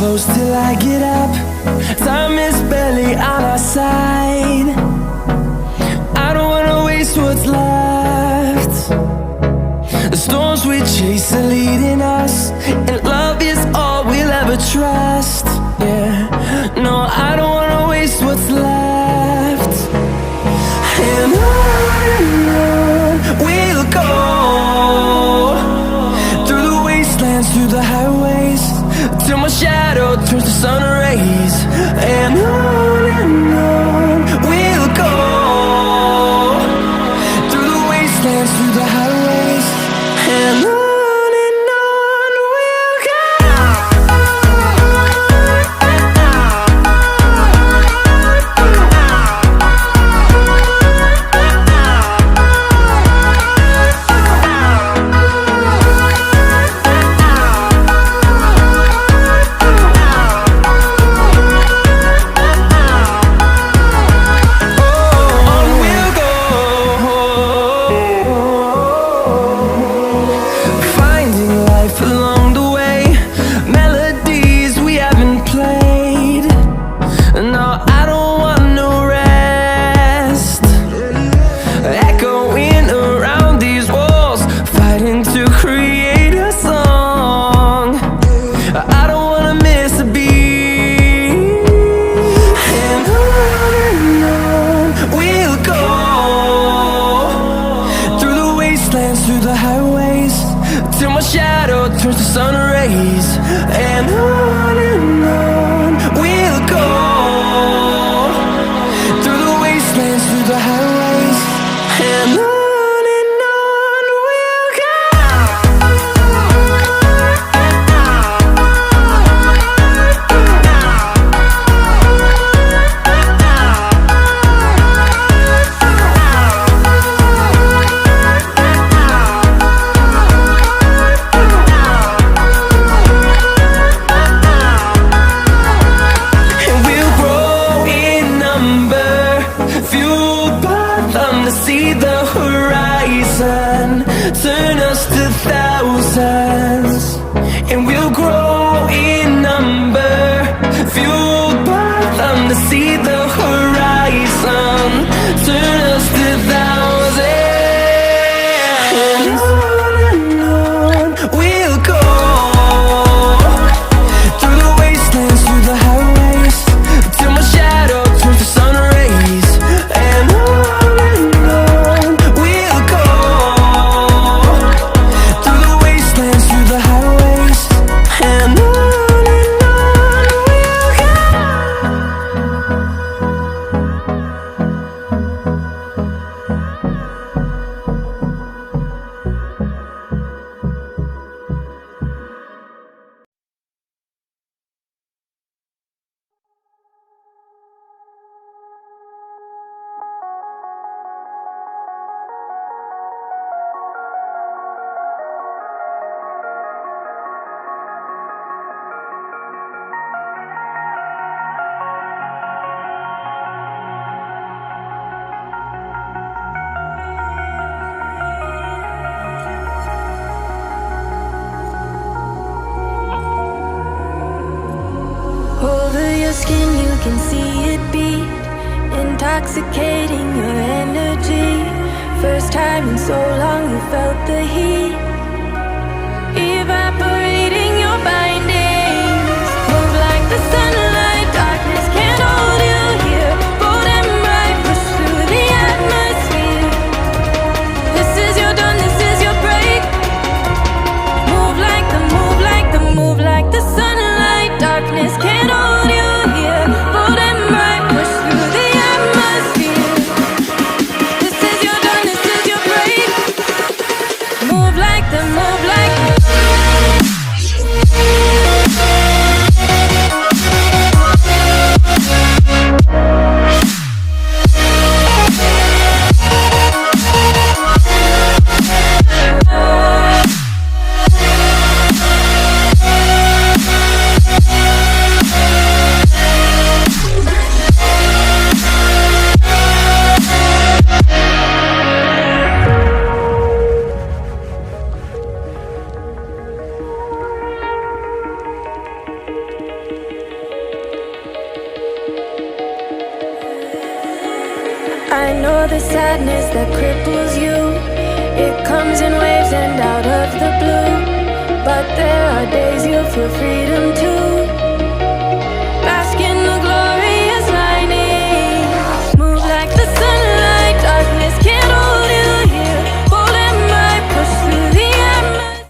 close till I get up. Time is barely on our side. I don't wanna waste what's left. The storms we chase are leading us, and love is all we'll ever trust. Yeah, no, I don't wanna waste what's left. And on we'll go, through the wastelands, through the highways, till my shadow turns to sun rays. And on we'll go, through the wastelands, through the highways, and on we'll go. Intoxicating your energy. First time in so long you felt the heat evaporating your bindings. Move like the sunlight, darkness can't hold you here. Bold and bright, push through the atmosphere. This is your dawn, this is your break. Move like the, move like the, move like the sunlight, darkness can't hold you here. Bold and bright, push through the atmosphere. This is your dawn, this is your break. Move like I know the sadness that cripples you. It comes in waves and out of the blue. But there are days you feel freedom too.